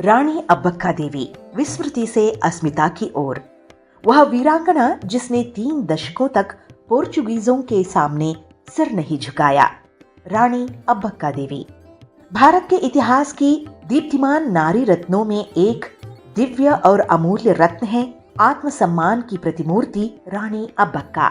रानी अब्बक्का देवी विस्मृति से अस्मिता की ओर। वह वीरांगना जिसने 3 दशकों तक पोर्चुगीजों के सामने सिर नहीं झुकाया। रानी अब्बक्का देवी भारत के इतिहास की दीप्तिमान नारी रत्नों में एक दिव्य और अमूल्य रत्न है। आत्मसम्मान की प्रतिमूर्ति रानी अब्बक्का।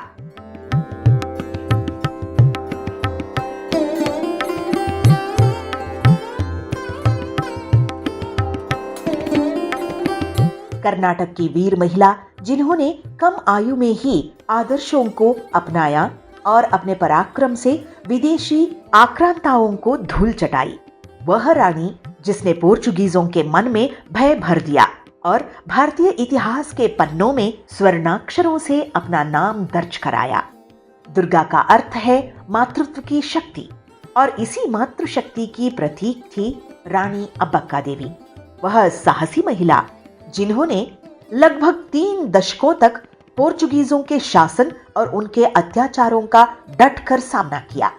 कर्नाटक की वीर महिला जिन्होंने कम आयु में ही आदर्शों को अपनाया और अपने पराक्रम से विदेशी आक्रांताओं को धूल चटाई। वह रानी जिसने पोर्चुगीजों के मन में भय भर दिया और भारतीय इतिहास के पन्नों में स्वर्णाक्षरों से अपना नाम दर्ज कराया। दुर्गा का अर्थ है मातृत्व की शक्ति और इसी मातृशक्ति की प्रतीक थी रानी अब्बक्का देवी। वह साहसी महिला जिन्होंने लगभग 3 दशकों तक पोर्चुगीजों के शासन और उनके अत्याचारों का डटकर सामना किया।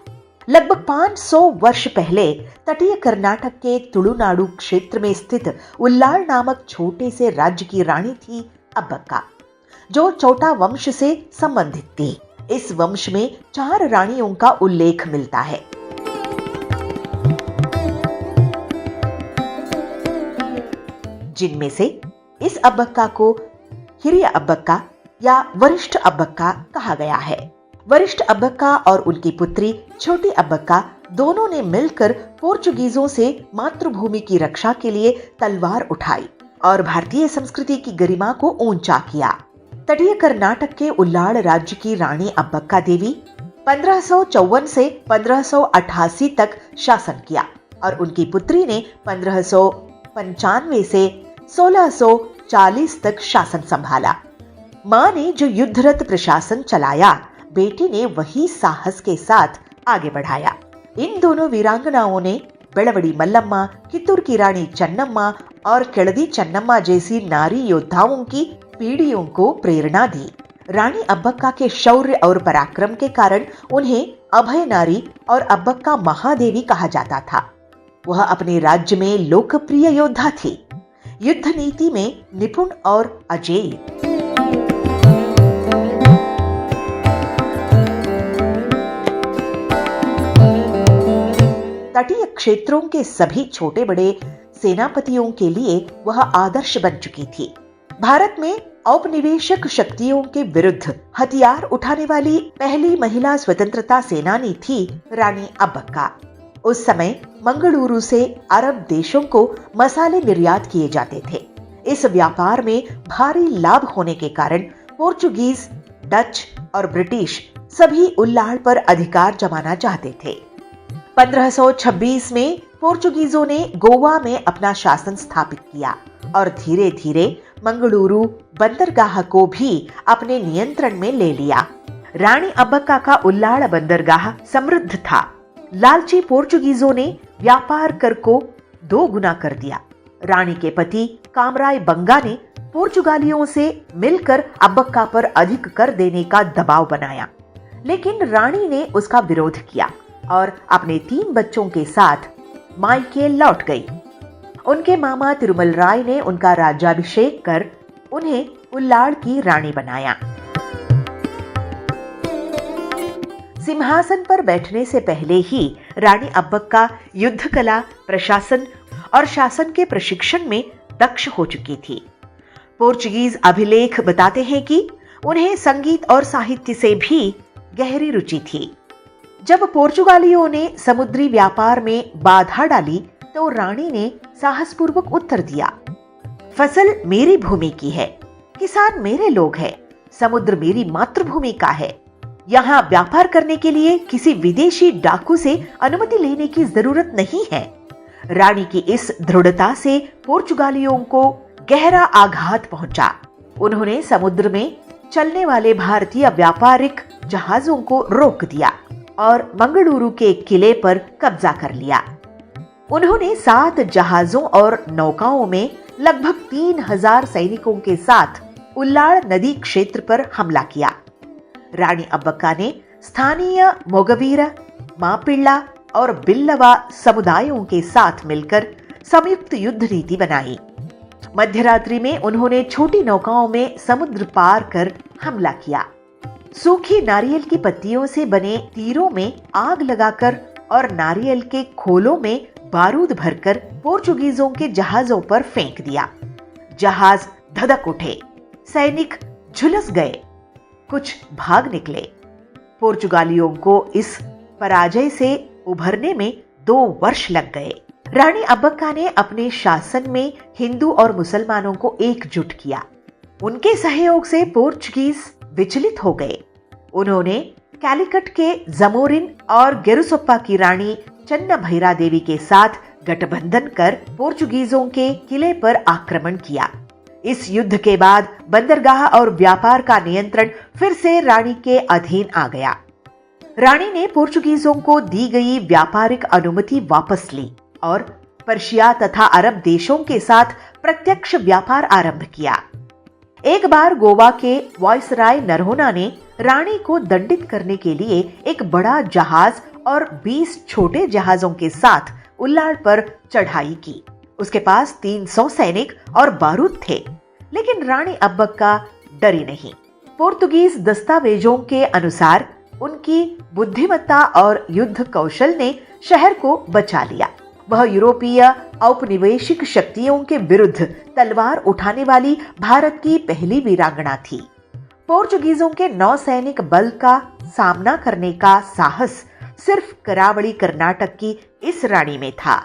लगभग 500 वर्ष पहले तटीय कर्नाटक के तुलुनाडु क्षेत्र में स्थित उल्लाल नामक छोटे से राज्य की रानी थी अब्बक्का, जो चौटा वंश से संबंधित थी। इस वंश में 4 रानियों का उल्लेख मिलता है। जिनमें से इस अब्बक्का को हिरिय अब्बक्का या वरिष्ठ अब्बक्का कहा गया है। वरिष्ठ अब्बक्का और उनकी पुत्री छोटी अब्बक्का दोनों ने मिलकर पोर्चुगीजों से मातृभूमि की रक्षा के लिए तलवार उठाई और भारतीय संस्कृति की गरिमा को ऊंचा किया। तटीय कर्नाटक के उल्लाल राज्य की रानी अब्बक्का देवी 1554 से 1588 तक शासन किया और उनकी पुत्री ने 1595 से 1640 तक शासन संभाला। मां ने जो युद्धरत प्रशासन चलाया, बेटी ने वही साहस के साथ आगे बढ़ाया। इन दोनों वीरांगनाओं ने बेळवडी मल्लम्मा, कित्तूर की रानी चन्नम्मा और केळदी चन्नम्मा जैसी नारी योद्धाओं की पीढ़ियों को प्रेरणा दी। रानी अब्बक्का के शौर्य और पराक्रम के कारण उन्हें अभय नारी और अब्बक्का महादेवी कहा जाता था। वह अपने राज्य में लोकप्रिय योद्धा थी, युद्ध नीति में निपुण और अजेय। तटीय क्षेत्रों के सभी छोटे बड़े सेनापतियों के लिए वह आदर्श बन चुकी थी। भारत में औपनिवेशिक शक्तियों के विरुद्ध हथियार उठाने वाली पहली महिला स्वतंत्रता सेनानी थी रानी अब्बक्का। उस समय मंगलुरु से अरब देशों को मसाले निर्यात किए जाते थे। इस व्यापार में भारी लाभ होने के कारण पोर्चुगीज, डच और ब्रिटिश सभी उल्लाल पर अधिकार जमाना चाहते थे। 1526 में पोर्चुगीजों ने गोवा में अपना शासन स्थापित किया और धीरे धीरे मंगलुरु बंदरगाह को भी अपने नियंत्रण में ले लिया। रानी अब्बक्का का उल्लाल बंदरगाह समृद्ध था। लालची पोर्चुगीजों ने व्यापार कर को 2 गुना कर दिया। रानी के पति कामराय बंगा ने पोर्चुगालियों से मिलकर अब्बक्का पर अधिक कर देने का दबाव बनाया, लेकिन रानी ने उसका विरोध किया और अपने 3 बच्चों के साथ मायके लौट गई। उनके मामा तिरुमल राय ने उनका राज्याभिषेक कर उन्हें उल्लाल की रानी बनाया। सिंहासन पर बैठने से पहले ही रानी अब्बक्का युद्ध कला, प्रशासन और शासन के प्रशिक्षण में दक्ष हो चुकी थी। पोर्चुगीज अभिलेख बताते हैं कि उन्हें संगीत और साहित्य से भी गहरी रुचि थी। जब पोर्चुगालियों ने समुद्री व्यापार में बाधा डाली तो रानी ने साहसपूर्वक उत्तर दिया, फसल मेरी भूमि की है, किसान मेरे लोग हैं, समुद्र मेरी मातृभूमि का है। यहाँ व्यापार करने के लिए किसी विदेशी डाकू से अनुमति लेने की जरूरत नहीं है। रानी की इस दृढ़ता से पोर्चुगालियों को गहरा आघात पहुंचा। उन्होंने समुद्र में चलने वाले भारतीय व्यापारिक जहाजों को रोक दिया और मंगलुरु के किले पर कब्जा कर लिया। उन्होंने 7 जहाजों और नौकाओं में लगभग 3000 सैनिकों के साथ उल्लाल नदी क्षेत्र पर हमला किया। रानी अब्बक्का ने स्थानीय मोगवीरा, मापिल्ला और बिल्लवा समुदायों के साथ मिलकर संयुक्त युद्ध नीति बनाई। मध्यरात्रि में उन्होंने छोटी नौकाओं में समुद्र पार कर हमला किया। सूखी नारियल की पत्तियों से बने तीरों में आग लगाकर और नारियल के खोलों में बारूद भरकर पोर्चुगीजों के जहाजों पर फेंक दिया। जहाज धधक उठे, सैनिक झुलस गए, कुछ भाग निकले। पोर्चुगालियों को इस पराजय से उभरने में 2 वर्ष लग गए। रानी अब्बक्का ने अपने शासन में हिंदू और मुसलमानों को एकजुट किया। उनके सहयोग से पोर्चुगीज विचलित हो गए। उन्होंने कैलिकट के जमोरिन और गेरुसोप्पा की रानी चन्ना भैरा देवी के साथ गठबंधन कर पोर्चुगीजों के किले पर आक्रमण किया। इस युद्ध के बाद बंदरगाह और व्यापार का नियंत्रण फिर से रानी के अधीन आ गया। रानी ने पोर्चुगीजों को दी गई व्यापारिक अनुमति वापस ली और पर्शिया तथा अरब देशों के साथ प्रत्यक्ष व्यापार आरंभ किया। एक बार गोवा के वायसराय नरहोना ने रानी को दंडित करने के लिए एक बड़ा जहाज और 20 छोटे जहाजों के साथ उल्लाड़ पर चढ़ाई की। उसके पास 300 सैनिक और बारूद थे, लेकिन रानी अब्बक्का डरी नहीं। पोर्तुगीज दस्तावेजों के अनुसार उनकी बुद्धिमत्ता और युद्ध कौशल ने शहर को बचा लिया। वह यूरोपीय औपनिवेशिक शक्तियों के विरुद्ध तलवार उठाने वाली भारत की पहली वीरांगना थी। पोर्चुगीजों के नौसैनिक बल का सामना करने का साहस सिर्फ करावली कर्नाटक की इस रानी में था।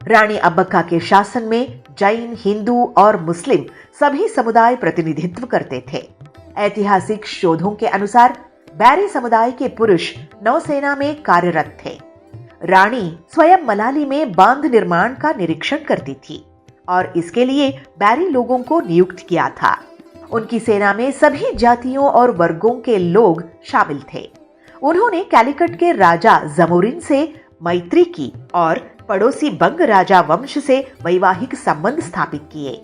रानी अब्बक्का के शासन में जैन, हिंदू और मुस्लिम सभी समुदाय प्रतिनिधित्व करते थे। ऐतिहासिक शोधों के अनुसार बैरी समुदाय के पुरुष नौसेना में कार्यरत थे। रानी स्वयं मलाली में बांध निर्माण का निरीक्षण करती थी और इसके लिए बैरी लोगों को नियुक्त किया था। उनकी सेना में सभी जातियों और वर्गों के लोग शामिल थे। उन्होंने कैलिकट के राजा जमोरिन से मैत्री की और पड़ोसी बंग राजा वंश से वैवाहिक संबंध स्थापित किए,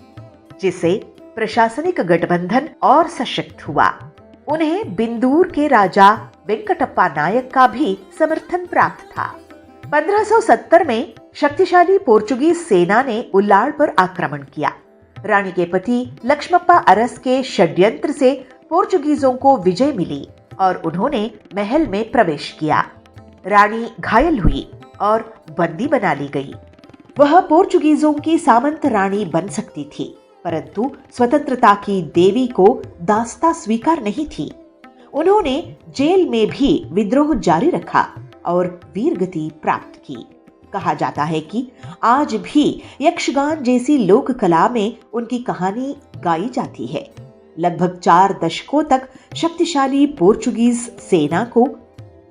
जिससे प्रशासनिक गठबंधन और सशक्त हुआ। उन्हें बिंदूर के राजा वेंकटप्पा नायक का भी समर्थन प्राप्त था। 1570 में शक्तिशाली पोर्चुगीज सेना ने उल्लाड़ पर आक्रमण किया। रानी के पति लक्ष्मप्पा अरस के षड्यंत्र से पोर्चुगीजों को विजय मिली और उन्होंने महल में प्रवेश किया। रानी घायल हुई और बंदी बना ली गई। वह पोर्चुगीजों की सामंत रानी बन सकती थी, परंतु स्वतंत्रता की देवी को दास्ता स्वीकार नहीं थी। उन्होंने जेल में भी विद्रोह जारी रखा और वीरगति प्राप्त की। कहा जाता है कि आज भी यक्षगान जैसी लोक कला में उनकी कहानी गाई जाती है। लगभग 4 दशकों तक शक्तिशाली पोर्चुगीज सेना को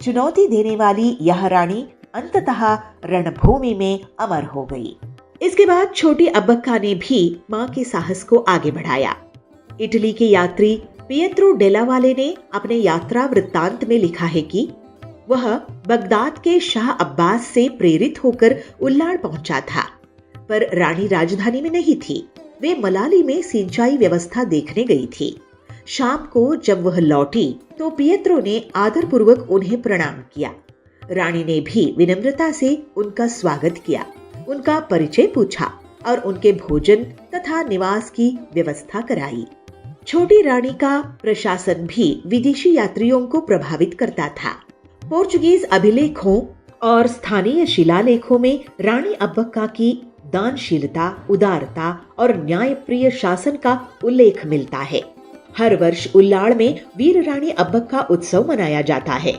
चुनौती देने वाली यह रानी अंततः रणभूमि में अमर हो गई। इसके बाद छोटी अब्बक्का ने भी मां के साहस को आगे बढ़ाया। इटली के यात्री पिएत्रो डेला वाले ने अपने यात्रा वृत्तांत में लिखा है कि वह बगदाद के शाह अब्बास से प्रेरित होकर उल्लाड़ पहुंचा था, पर रानी राजधानी में नहीं थी। वे मलाली में सिंचाई व्यवस्था देखने गई थी। शाम को जब वह लौटी तो पिएत्रो ने आदरपूर्वक उन्हें प्रणाम किया। रानी ने भी विनम्रता से उनका स्वागत किया, उनका परिचय पूछा और उनके भोजन तथा निवास की व्यवस्था कराई। छोटी रानी का प्रशासन भी विदेशी यात्रियों को प्रभावित करता था। पोर्चुगीज अभिलेखों और स्थानीय शिलालेखों में रानी अब्बक्का की दानशीलता, उदारता और न्यायप्रिय शासन का उल्लेख मिलता है। हर वर्ष उल्लाड़ में वीर रानी अब्बक्का उत्सव मनाया जाता है,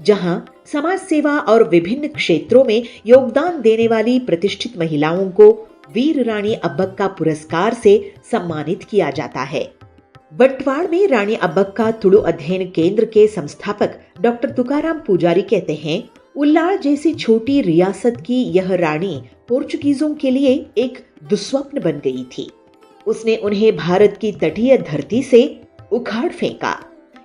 जहां समाज सेवा और विभिन्न क्षेत्रों में योगदान देने वाली प्रतिष्ठित महिलाओं को वीर रानी अब्बक्का पुरस्कार से सम्मानित किया जाता है। बंटवाड़ में रानी अब्बक्का तुलु अध्ययन केंद्र के संस्थापक डॉक्टर तुकाराम पुजारी कहते हैं, उल्लाड़ जैसी छोटी रियासत की यह रानी पोर्चुगीजों के लिए एक दुस्वप्न बन गई थी। उसने उन्हें भारत की तटीय धरती से उखाड़ फेंका।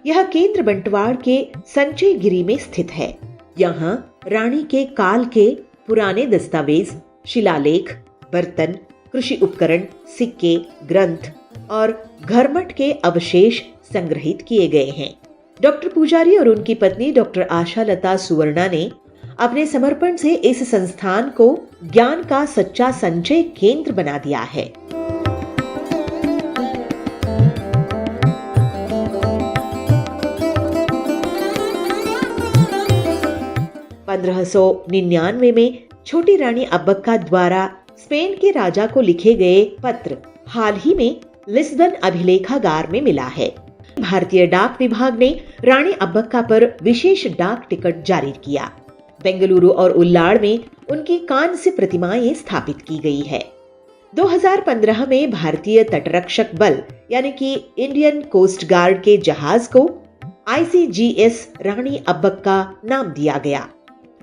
यह केंद्र बंटवाड़ के संचय गिरी में स्थित है। यहाँ रानी के काल के पुराने दस्तावेज, शिलालेख, बर्तन, कृषि उपकरण, सिक्के, ग्रंथ और घरमट के अवशेष संग्रहित किए गए हैं। डॉक्टर पुजारी और उनकी पत्नी डॉक्टर आशा लता सुवर्णा ने अपने समर्पण से इस संस्थान को ज्ञान का सच्चा संचय केंद्र बना दिया है। (1599) में छोटी रानी अब्बक्का द्वारा स्पेन के राजा को लिखे गए पत्र हाल ही में लिस्बन अभिलेखागार में मिला है। भारतीय डाक विभाग ने रानी अब्बक्का पर विशेष डाक टिकट जारी किया। बेंगलुरु और उल्लाड़ में उनकी कांस्य प्रतिमाएं स्थापित की गई है। 2015 में भारतीय तटरक्षक बल यानी कि इंडियन कोस्ट गार्ड के जहाज को ICGS रानी अब्बक्का नाम दिया गया।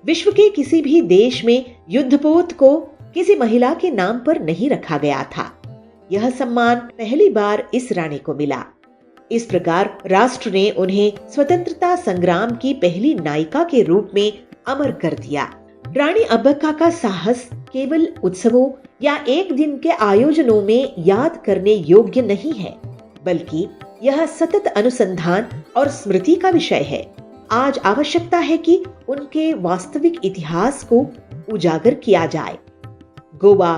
विश्व के किसी भी देश में युद्धपोत को किसी महिला के नाम पर नहीं रखा गया था। यह सम्मान पहली बार इस रानी को मिला। इस प्रकार राष्ट्र ने उन्हें स्वतंत्रता संग्राम की पहली नायिका के रूप में अमर कर दिया। रानी अब्बक्का का साहस केवल उत्सवों या एक दिन के आयोजनों में याद करने योग्य नहीं है, बल्कि यह सतत अनुसंधान और स्मृति का विषय है। आज आवश्यकता है कि उनके वास्तविक इतिहास को उजागर किया जाए। गोवा,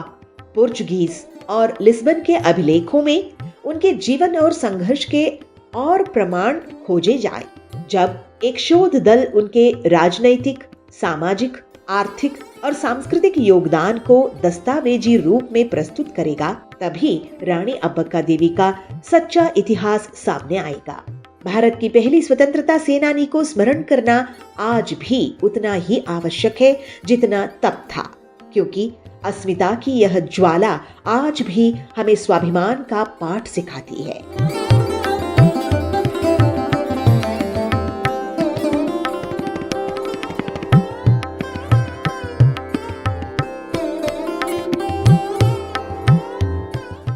पोर्चुगीज और लिस्बन के अभिलेखों में उनके जीवन और संघर्ष के और प्रमाण खोजे जाएं। जब एक शोध दल उनके राजनैतिक, सामाजिक, आर्थिक और सांस्कृतिक योगदान को दस्तावेजी रूप में प्रस्तुत करेगा, तभी रानी अब्बक्का देवी का सच्चा इतिहास सामने आएगा। भारत की पहली स्वतंत्रता सेनानी को स्मरण करना आज भी उतना ही आवश्यक है जितना तब था, क्योंकि अस्मिता की यह ज्वाला आज भी हमें स्वाभिमान का पाठ सिखाती है।